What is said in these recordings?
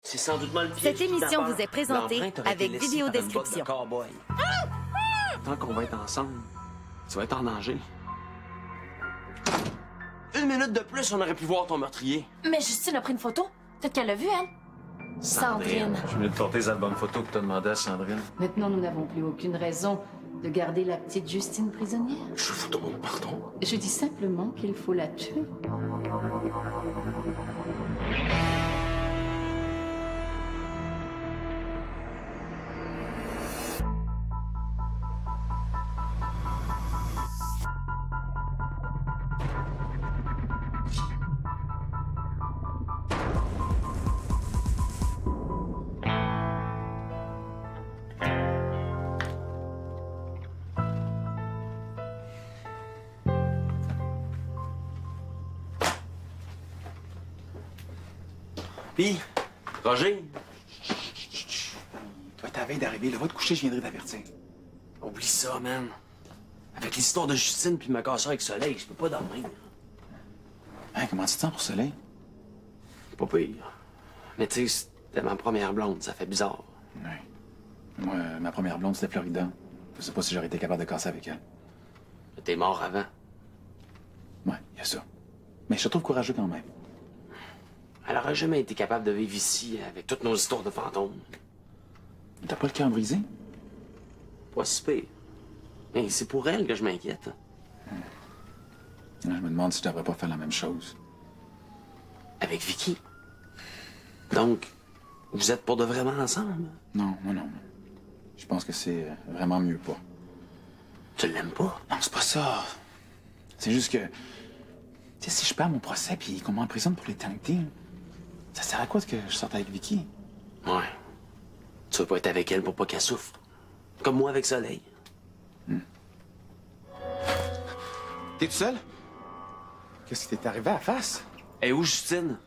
C'est sans doute le pied. Cette émission vous est présentée avec vidéo description. Tant qu'on va être ensemble, tu vas être en danger. Une minute de plus, on aurait pu voir ton meurtrier. Mais Justine a pris une photo. Peut-être qu'elle l'a vu, elle. Sandrine. Je venais de porter les albums photos que t'as demandé à Sandrine. Maintenant, nous n'avons plus aucune raison de garder la petite Justine prisonnière. Je vous demande pardon. Je dis simplement qu'il faut la tuer. Pis, Roger? Toi, ta veille d'arriver, là, va te coucher, je viendrai t'avertir. Oublie ça, man. Avec l'histoire de Justine puis ma cassure avec Soleil, je peux pas dormir. Hein, comment tu te sens pour Soleil? Pas pire. Mais tu sais, c'était ma première blonde, ça fait bizarre. Ouais. Moi, ma première blonde, c'était Florida. Je sais pas si j'aurais été capable de casser avec elle. T'es mort avant. Ouais, y a ça. Mais je te trouve courageux quand même. Elle aurait jamais été capable de vivre ici avec toutes nos histoires de fantômes. T'as pas le cœur brisé? Pas si pire. Mais c'est pour elle que je m'inquiète. Je me demande si je devrais pas faire la même chose. Avec Vicky. Donc, vous êtes pour de vraiment ensemble? Non, moi non. Je pense que c'est vraiment mieux pas. Tu l'aimes pas? Non, c'est pas ça. C'est juste que... Tu sais, si je perds mon procès puis qu'on m'emprisonne pour l'éternité, ça sert à quoi que je sorte avec Vicky? Ouais. Tu veux pas être avec elle pour pas qu'elle souffre. Comme moi avec Soleil. T'es tout seul? Qu'est-ce qui t'est arrivé à la face? Et où, Justine?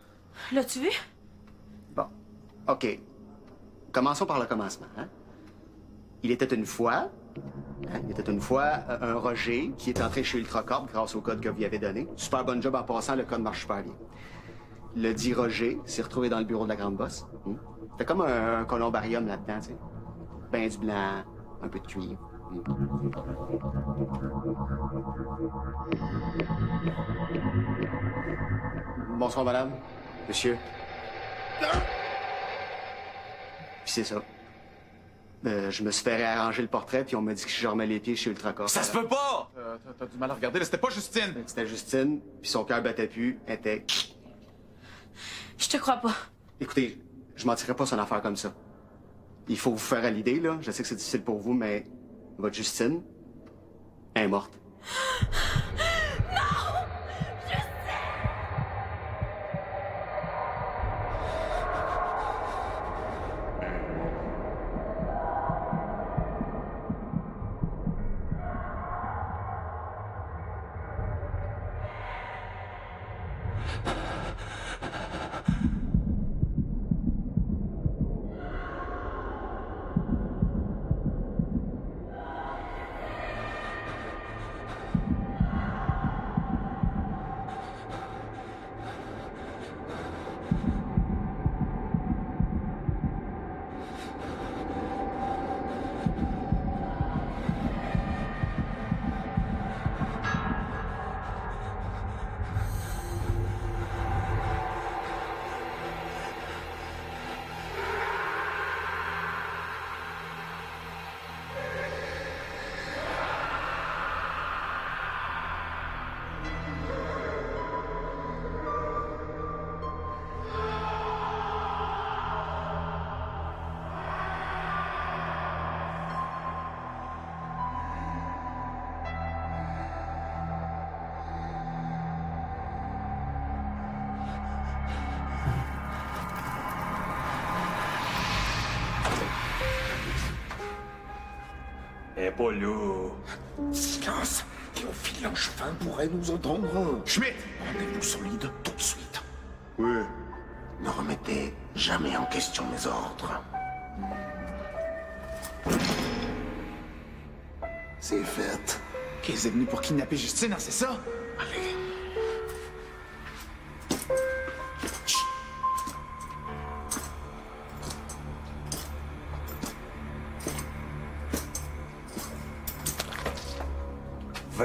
L'as-tu vu? Bon. OK. Commençons par le commencement, hein? Il était une fois un Roger qui est entré chez Ultracorp grâce au code que vous lui avez donné. Super bon job en passant, le code marche super bien. Le dit Roger s'est retrouvé dans le bureau de la grande bosse. C'était comme un columbarium là-dedans, tu sais. Ben du blanc, un peu de cuivre. Bonsoir, madame. Monsieur. Puis c'est ça. Je me suis fait réarranger le portrait, puis on m'a dit que je remets les pieds chez Ultracorp. Ça se peut pas! T'as du mal à regarder, là, c'était pas Justine! C'était Justine, puis son cœur battait plus, elle était... Je te crois pas. Écoutez, je mentirais pas sur une affaire comme ça. Il faut vous faire à l'idée, là. Je sais que c'est difficile pour vous, mais votre Justine, elle est morte. Elle est pas là. Silence! Théophile Langevin pourrait nous entendre. Schmidt! Rendez-vous solide tout de suite. Oui. Ne remettez jamais en question mes ordres. C'est fait. Qu'ils est venu pour kidnapper Justine, hein, c'est ça? Allez.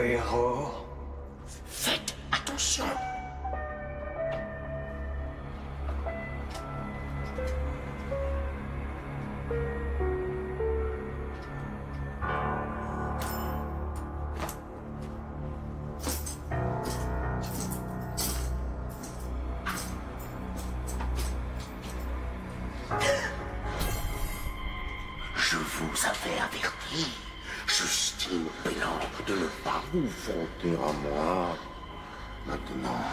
héros. Faites attention. Je vous avais averti, Justine Belland, de ne pas vous fronter à moi. Maintenant,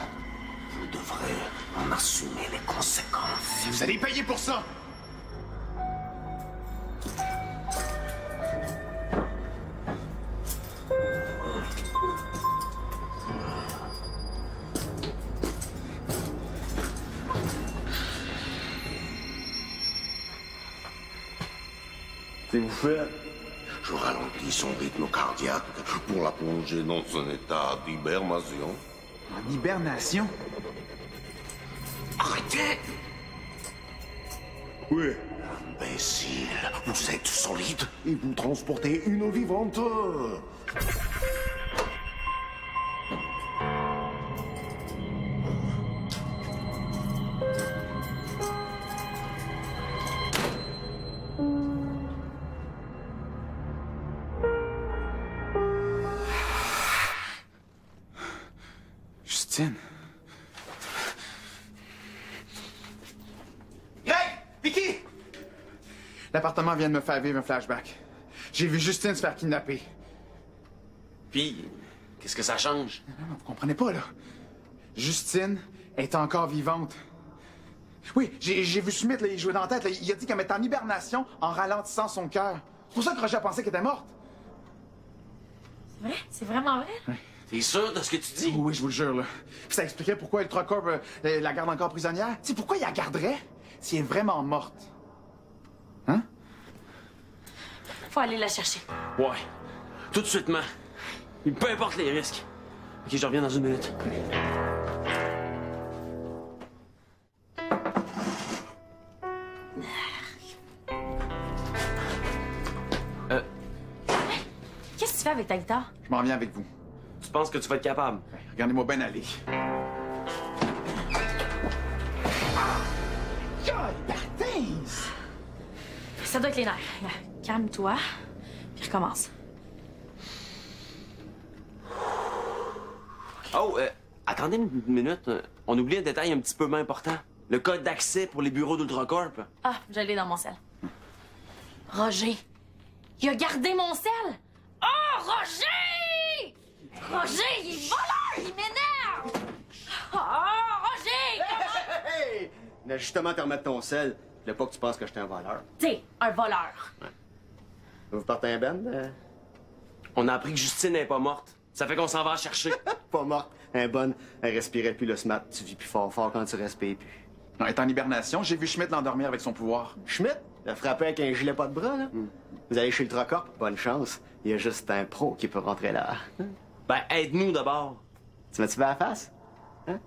vous devrez en assumer les conséquences. Vous allez payer pour ça! Qu'est-ce que vous faites? Je ralentis son rythme cardiaque pour la plonger dans un état d'hibernation. En hibernation? Arrêtez! Oui. Imbécile, vous êtes solide et vous transportez une eau vivante. Justine? Hey! Vicky! L'appartement vient de me faire vivre un flashback. J'ai vu Justine se faire kidnapper. Puis, qu'est-ce que ça change? Non, vous comprenez pas, là. Justine est encore vivante. Oui, j'ai vu Schmidt, là, il jouait dans la tête. Là. Il a dit qu'elle était en hibernation en ralentissant son cœur. C'est pour ça que Roger a pensé qu'elle était morte. C'est vrai? C'est vraiment vrai? Oui. T'es sûr de ce que tu dis? Oui, je vous le jure, là. Puis ça expliquait pourquoi Ultracorp la garde encore prisonnière. Tu sais, pourquoi il la garderait si elle est vraiment morte? Hein? Faut aller la chercher. Ouais. Tout de suite, man. Peu importe les risques. Ok, je reviens dans une minute. Qu'est-ce que tu fais avec ta guitare? Je m'en viens avec vous. Tu penses que tu vas être capable? Regardez-moi bien aller. Ça doit être les nerfs. Calme-toi, puis recommence. Oh, attendez une minute. On oublie un détail un petit peu moins important. Le code d'accès pour les bureaux d'Ultracorp. Ah, je l'ai dans mon sel. Roger! Il a gardé mon sel! Oh, Roger! Roger, il est voleur! Il m'énerve! Oh, Roger! Hey! Mais justement, te remettre ton sel. Je voulais pas que tu penses que j'étais un voleur. T'es un voleur. Vous partez un ben? On a appris que Justine n'est pas morte. Ça fait qu'on s'en va la chercher. Pas morte. Un bonne. Elle respirait plus le smart. Tu vis plus fort quand tu respires plus. Elle est en hibernation. J'ai vu Schmidt l'endormir avec son pouvoir. Schmidt? Le frappé avec un gilet pas de bras, là? Vous allez chez Ultracorp? Bonne chance. Il y a juste un pro qui peut rentrer là. Ben, aide-nous d'abord. Tu m'as-tu vu à la face? Hein?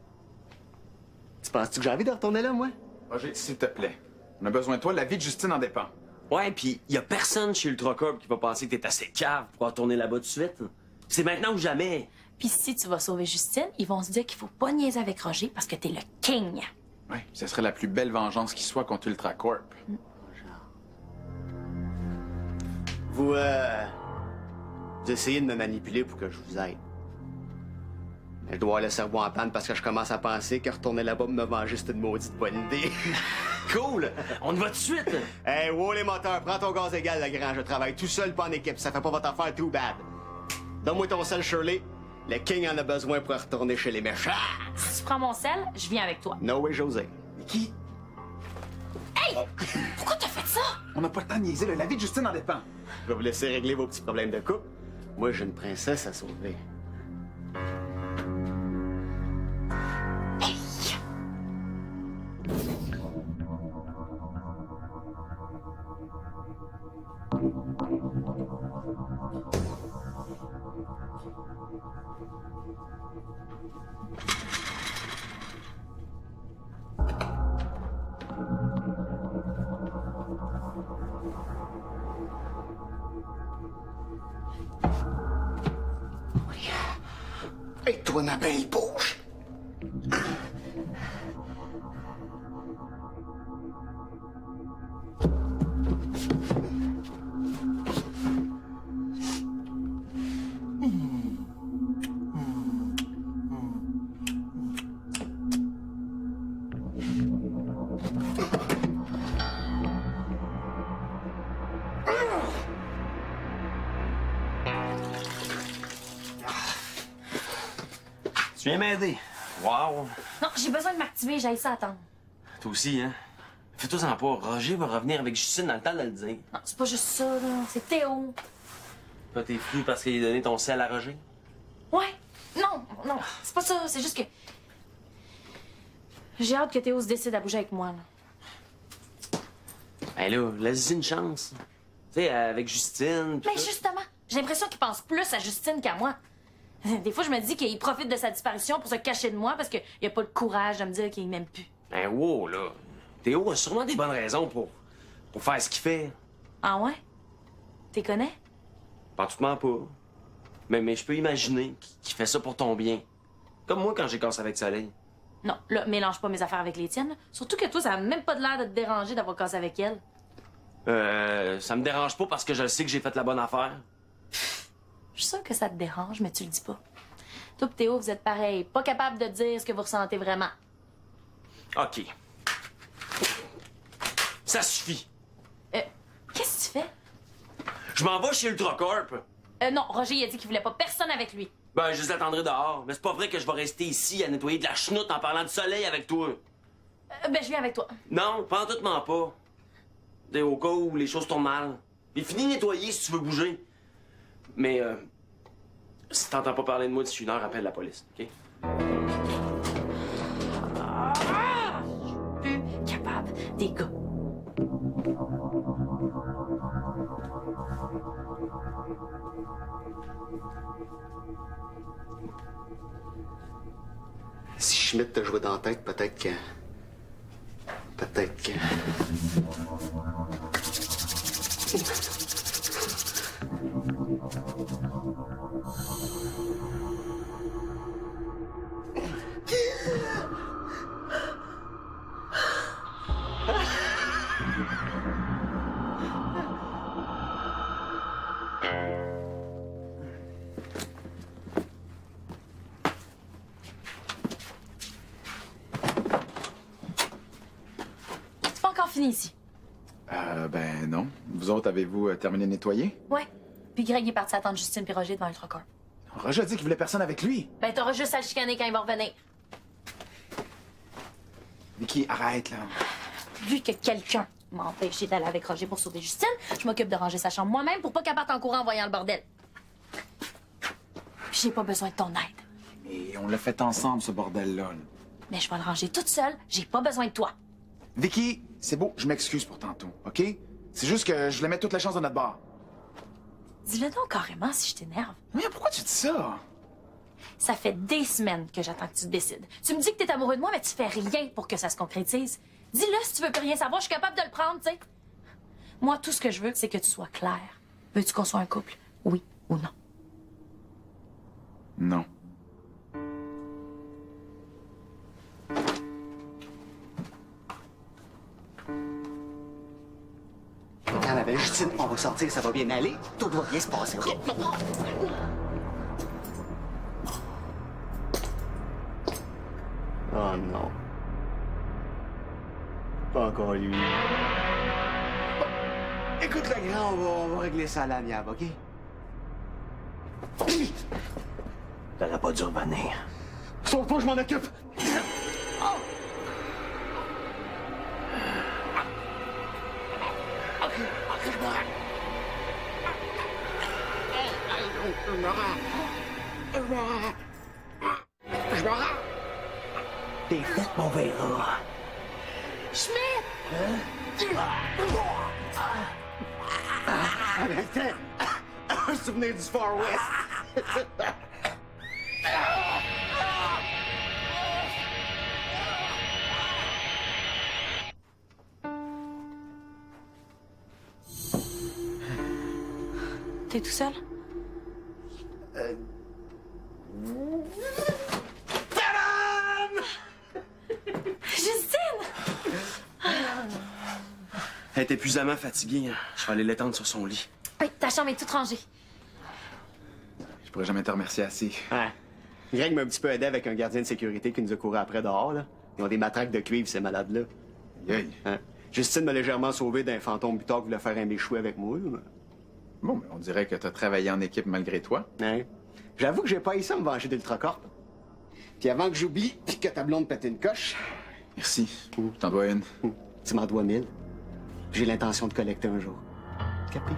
Tu penses-tu que j'ai envie de retourner là, moi? Roger, s'il te plaît. On a besoin de toi. La vie de Justine en dépend. Ouais, puis y a personne chez Ultracorp qui va penser que t'es assez cave pour retourner là-bas tout de suite. C'est maintenant ou jamais. Puis si tu vas sauver Justine, ils vont se dire qu'il faut pas niaiser avec Roger parce que t'es le king. Oui, ce serait la plus belle vengeance qui soit contre Ultracorp. Vous essayez de me manipuler pour que je vous aide. Mais je dois avoir le cerveau en panne parce que je commence à penser que retourner là-bas me venger, c'est une maudite bonne idée. Cool! On y va tout de suite! Hey, wow les moteurs, prends ton gaz égal, le grand. Je travaille tout seul, pas en équipe. Ça fait pas votre affaire too bad. Donne-moi ton sel, Shirley. Le King en a besoin pour retourner chez les méchants. Si tu prends mon sel, je viens avec toi. No way, José. Mais qui? Hey! Pourquoi t'as fait ça? On n'a pas le temps de niaiser, là. La vie de Justine en dépend. Je vais vous laisser régler vos petits problèmes de couple. Moi, j'ai une princesse à sauver. Hey! Et toi, ma belle bouche. Tu viens m'aider. Wow. Non, j'ai besoin de m'activer, j'ai ça attendre. Toi aussi, hein? Fais-toi-en pas. Roger va revenir avec Justine dans le temps de le dire. Non, c'est pas juste ça, là. C'est Théo. Toi, t'es fou parce qu'il a donné ton sel à Roger? Ouais. Non, c'est pas ça. C'est juste que... J'ai hâte que Théo se décide à bouger avec moi, là. Ben là, laisse-y une chance. Tu sais, avec Justine... Mais justement, j'ai l'impression qu'il pense plus à Justine qu'à moi. Des fois, je me dis qu'il profite de sa disparition pour se cacher de moi parce qu'il a pas le courage de me dire qu'il m'aime plus. Ben wow, là. Théo a sûrement des bonnes raisons pour faire ce qu'il fait. Ah ouais? T'es connais? Parfaitement pas. Mais je peux imaginer qu'il fait ça pour ton bien. Comme moi quand j'ai cassé avec Soleil. Non, là, mélange pas mes affaires avec les tiennes. Surtout que toi, ça a même pas de l'air de te déranger d'avoir cassé avec elle. Ça me dérange pas parce que je sais que j'ai fait la bonne affaire. Je suis sûre que ça te dérange, mais tu le dis pas. Toi et Théo, vous êtes pareils. Pas capable de dire ce que vous ressentez vraiment. OK. Ça suffit. Qu'est-ce que tu fais? Je m'en vais chez Ultracorp. Non, Roger, il a dit qu'il voulait pas personne avec lui. Ben, je les attendrai dehors. Mais c'est pas vrai que je vais rester ici à nettoyer de la chenoute en parlant de Soleil avec toi. Ben, je viens avec toi. Non, pas en tout, pas. T'es au cas où les choses tournent mal. Puis finis de nettoyer si tu veux bouger. Mais, si t'entends pas parler de moi d'ici une heure, appelle la police, OK? Je suis plus capable des gars. Si Schmidt te jouait dans la tête, peut-être que... C'est pas encore fini ici. Ben non. Vous autres, avez-vous terminé de nettoyer? Ouais. Puis Greg est parti attendre Justine puis Roger devant Ultracorp. Roger a dit qu'il voulait personne avec lui. Ben, t'auras juste à le chicaner quand il va revenir. Vicky, arrête, là. Vu que quelqu'un m'a empêché d'aller avec Roger pour sauver Justine, je m'occupe de ranger sa chambre moi-même pour pas qu'elle parte en courant en voyant le bordel. Puis j'ai pas besoin de ton aide. Et on l'a fait ensemble, ce bordel-là. là. Mais je vais le ranger toute seule, j'ai pas besoin de toi. Vicky, c'est beau, je m'excuse pour tantôt, OK? C'est juste que je voulais mettre toute la chance de notre bord. Dis-le donc carrément si je t'énerve. Mais pourquoi tu dis ça? Ça fait des semaines que j'attends que tu te décides. Tu me dis que t'es amoureux de moi, mais tu fais rien pour que ça se concrétise. Dis-le si tu veux plus rien savoir, je suis capable de le prendre, tu sais. Moi, tout ce que je veux, c'est que tu sois clair. Veux-tu qu'on soit un couple? Oui ou non? Non. Quand la belle Justine, on va sortir, ça va bien aller. Tout doit bien se passer, OK? Oh non. Pas encore lui. Écoute, le grand, on va régler ça à l'amiable, OK? T'aurais pas dû revenir. Sauf pas, je m'en occupe! T'es fait, mon verra. Arrêtez! Un souvenir du Far West! T'es tout seul? Elle est épuisamment fatiguée. Hein. Je vais aller l'étendre sur son lit. Oui, ta chambre est toute rangée. Je pourrais jamais te remercier assez. Ouais. Greg m'a un petit peu aidé avec un gardien de sécurité qui nous a couru après dehors, là. Ils ont des matraques de cuivre, ces malades-là. Aïe. Hein? Justine m'a légèrement sauvé d'un fantôme butard qui voulait faire un méchoui avec moi. Là. Bon, mais on dirait que t'as travaillé en équipe malgré toi. Hein? J'avoue que j'ai pas essayé à me venger d'Ultracorp. Puis avant que j'oublie, puis que ta blonde pète une coche... Merci. Je t'en dois une. Tu m'en dois 1000. J'ai l'intention de collecter un jour. Capiche?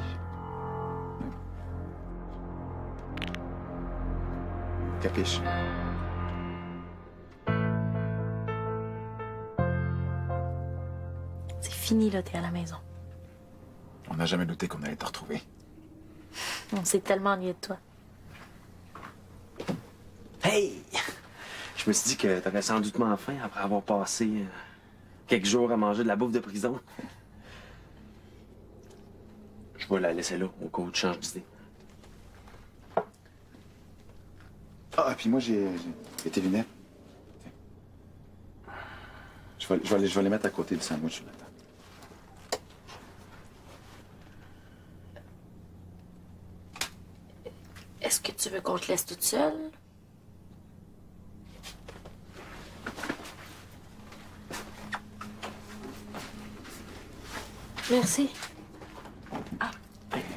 Capiche. C'est fini, là, t'es à la maison. On n'a jamais douté qu'on allait te retrouver. On s'est tellement ennuyé de toi. Hey! Je me suis dit que t'avais sans doute faim après avoir passé quelques jours à manger de la bouffe de prison. Je vais la laisser là, au cas où tu changes d'idée. Ah, puis moi, j'ai tes lunettes. Je vais les mettre à côté du sandwich sur la table. Est-ce que tu veux qu'on te laisse toute seule? Merci. Ah,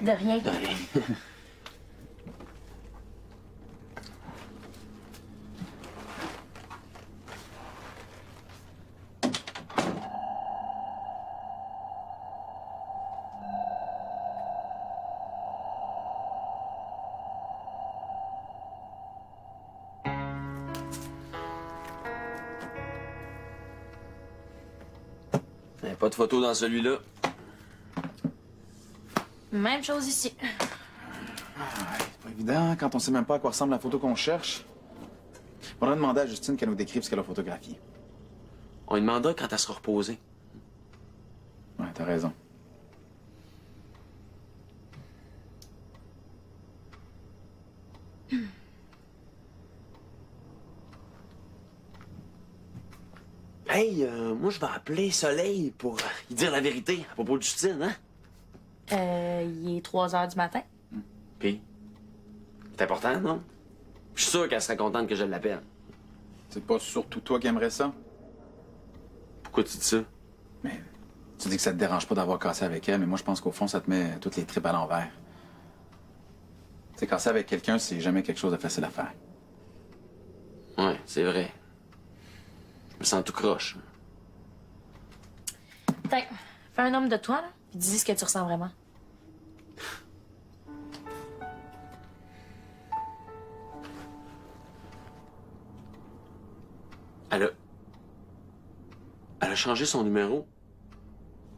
de rien. De rien. Pas de photo dans celui-là. Même chose ici. C'est pas évident quand on sait même pas à quoi ressemble la photo qu'on cherche. On va demander à Justine qu'elle nous décrive ce qu'elle a photographié. On lui demandera quand elle sera reposée. Ouais, t'as raison. Hey, moi, je vais appeler Soleil pour lui dire la vérité à propos de Justine, hein? Il est 3 heures du matin. Puis, c'est important, non? Je suis sûr qu'elle serait contente que je l'appelle. C'est pas surtout toi qui aimerais ça? Pourquoi tu dis ça? Mais tu dis que ça te dérange pas d'avoir cassé avec elle, mais moi, je pense qu'au fond, ça te met toutes les tripes à l'envers. Tu sais, casser avec quelqu'un, c'est jamais quelque chose de facile à faire. Ouais, c'est vrai. Je me sens tout croche. Tiens, fais un homme de toi, là, puis dis ce que tu ressens vraiment. Elle a changé son numéro.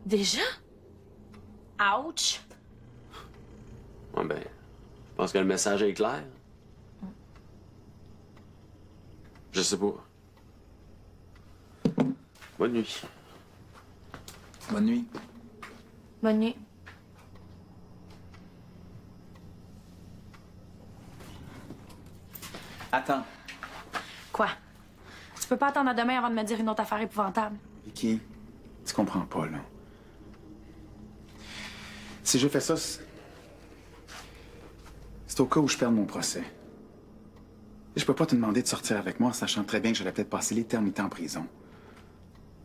Déjà? Ouch! Ouais, ben, je pense que le message est clair. Je sais pas. Bonne nuit. Bonne nuit. Bonne nuit. Attends. Quoi? Tu peux pas attendre à demain avant de me dire une autre affaire épouvantable. Vicky, tu comprends pas, là. Si je fais ça, c'est au cas où je perds mon procès. Et je peux pas te demander de sortir avec moi en sachant très bien que j'allais peut-être passer l'éternité en prison.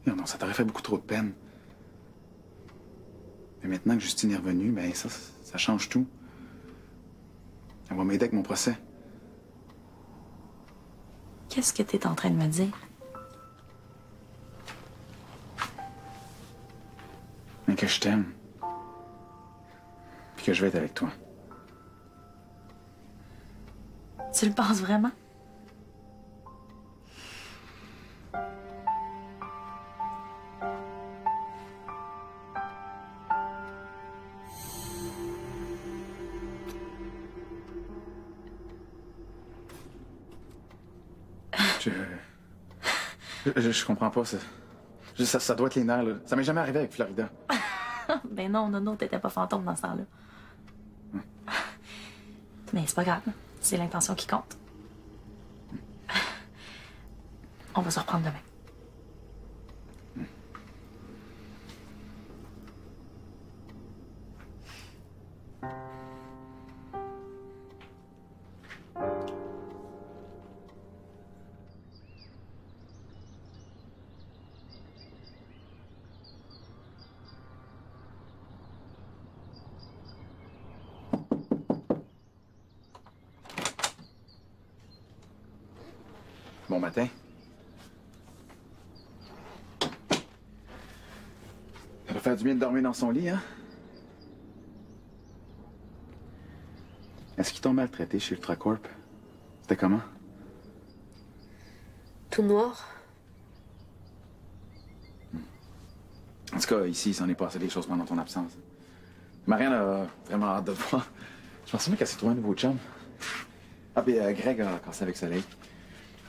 Non, non, ça t'aurait fait beaucoup trop de peine. Mais maintenant que Justine est revenue, ben ça change tout. Elle va m'aider avec mon procès. Qu'est-ce que t'es en train de me dire? Mais que je t'aime. Puis que je vais être avec toi. Tu le penses vraiment? Je comprends pas, ça. Ça doit être les nerfs, là. Ça m'est jamais arrivé avec Florida. Ben non, non, t'étais pas fantôme dans ce temps-là. Mais c'est pas grave, c'est l'intention qui compte. On va se reprendre demain. bon matin. Ça va faire du bien de dormir dans son lit, hein? Est-ce qu'ils t'ont maltraité chez Ultracorp? C'était comment? Tout noir. En tout cas, ici, il s'en est passé des choses pendant ton absence. Marianne a vraiment hâte de te voir. Je pensais même qu'elle s'est trouvé un nouveau chum. Ah, puis Greg a cassé avec Soleil.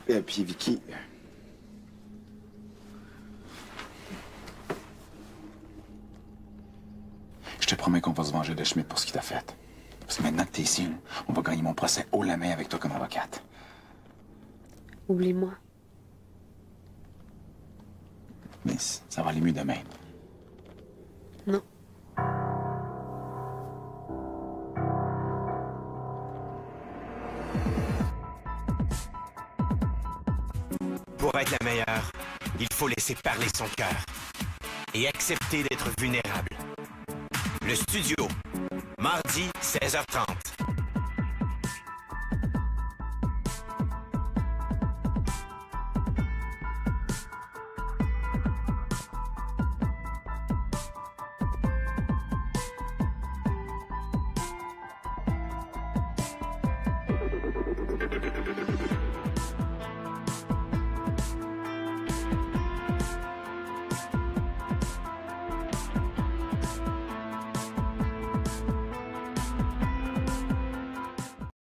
Et puis Vicky. Je te promets qu'on va se venger de Schmidt pour ce qu'il t'a fait. Parce que maintenant que t'es ici, on va gagner mon procès haut la main avec toi comme avocate. Oublie-moi. Mais ça va aller mieux demain. Non. Pour être la meilleure, il faut laisser parler son cœur et accepter d'être vulnérable. Le studio, mardi 16h30.